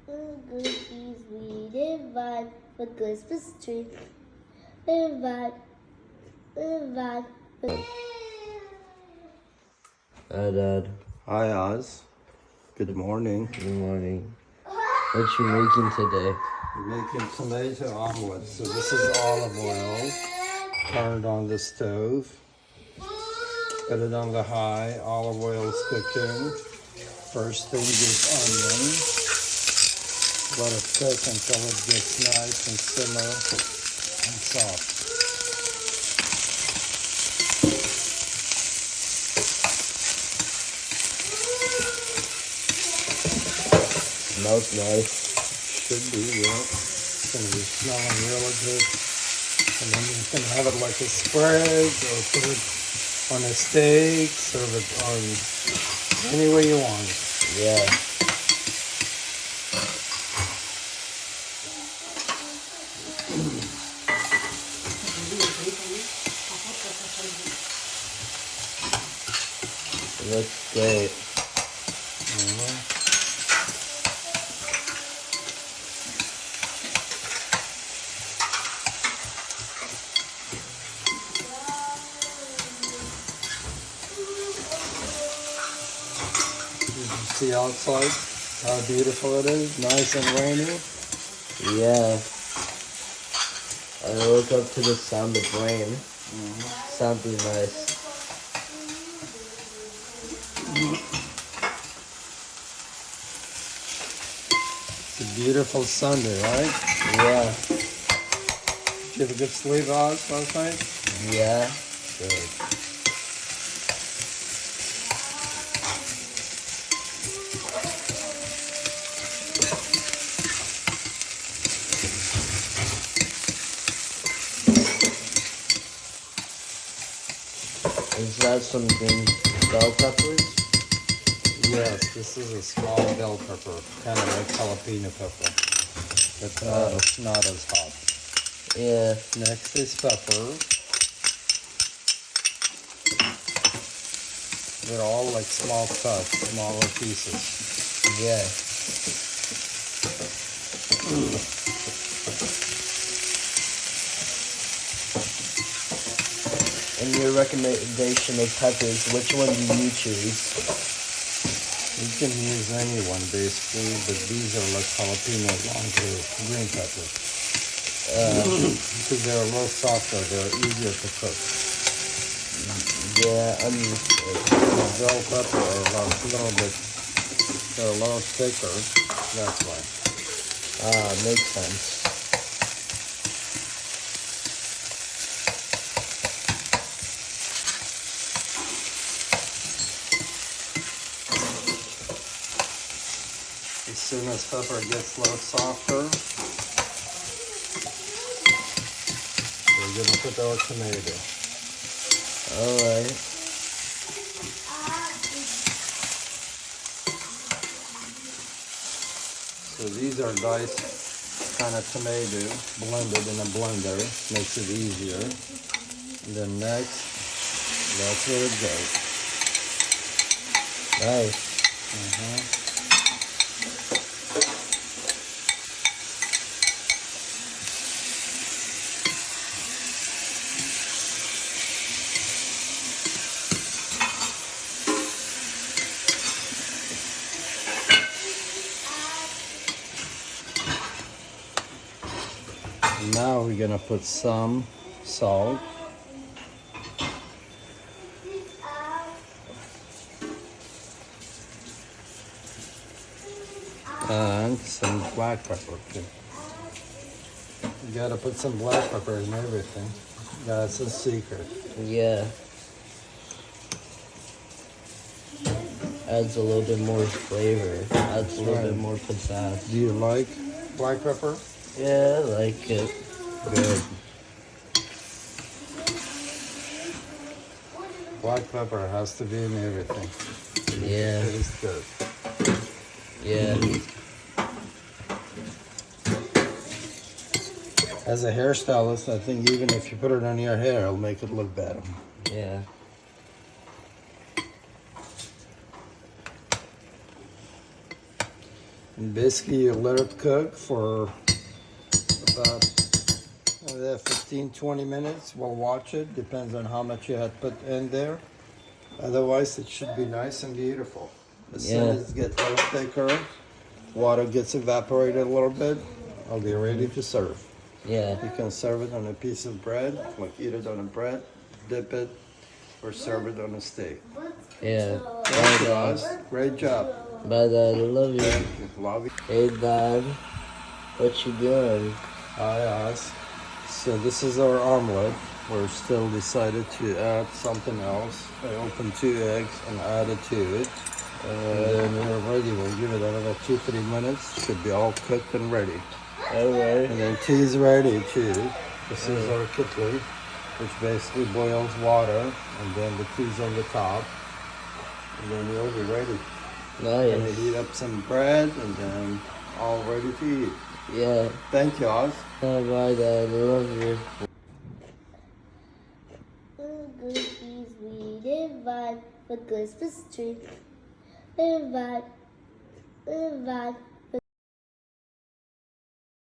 Cookies we divide for Christmas tree. Divide. Hi, Dad. Hi, Oz. Good morning. Good morning. What you making today? We're making tomato omelette. So this is olive oil. Turn it on the stove. Put it on the high. Olive oil is cooking. First thing is onion. Let it cook until it gets nice and simmer and soft. Smells nice. Should be, yeah. It's going to be smelling really good. And then you can have it like a spread or put it on a steak, serve it on any way you want. Yeah. It looks great. See outside how beautiful it is, nice and rainy. Yeah. I woke up to the sound of rain. Sounded nice. It's a beautiful Sunday, right? Yeah. Did you have a good sleep, Oz, last night? Yeah. Good. Is that some green bell peppers? Yes, this is a small bell pepper, kind of like jalapeno pepper, but not as hot. Yeah. Next is pepper. They're all like small cuts, smaller pieces. Yeah. In your recommendation of peppers, which one do you choose? You can use any one basically, but these are like jalapeno longer green peppers. Because they're a little softer, they're easier to cook. Yeah, Bell pepper are a little bit, they're a little thicker, that's why. makes sense. As soon as pepper gets a little softer, we're going to put our tomato. Alright. So these are diced kind of tomato blended in a blender, makes it easier. And then next, that's where it goes. Nice. Now we're gonna put some salt. And some black pepper too. You gotta put some black pepper in everything. That's a secret. Yeah. Adds a little bit more flavor. Adds a little bit more pizzazz. Do you like black pepper? Yeah, I like it. Good. Black pepper has to be in everything. Yeah. It is good. Yeah. As a hairstylist, I think even if you put it on your hair, it'll make it look better. Yeah. And basically you let it cook for about 15-20 minutes. We'll watch it, depends on how much you had put in there. Otherwise it should be nice and beautiful. As soon as it gets a little thicker, water gets evaporated a little bit, I'll be ready to serve. Yeah. You can serve it on a piece of bread, like eat it on a bread, dip it, or serve it on a steak. Yeah. Thank you, Oz. Great job. Bye, Dad. I love you. Thank you. Love you. Hey, Dad. What you doing? Hi, Oz. So this is our omelet. We're still decided to add something else. I opened 2 eggs and added to it. And then we're ready. We'll give it another 2-3 minutes. Should be all cooked and ready. Alright. And then tea is ready too. This is our kitli, which basically boils water, and then the tea's on the top. And then you'll be ready. Nice. And heat up some bread, and then all ready to eat. Yeah. Thank you, Oz. Bye, Dad. I love you. Cookies we divide the Christmas tree. Divide, divide.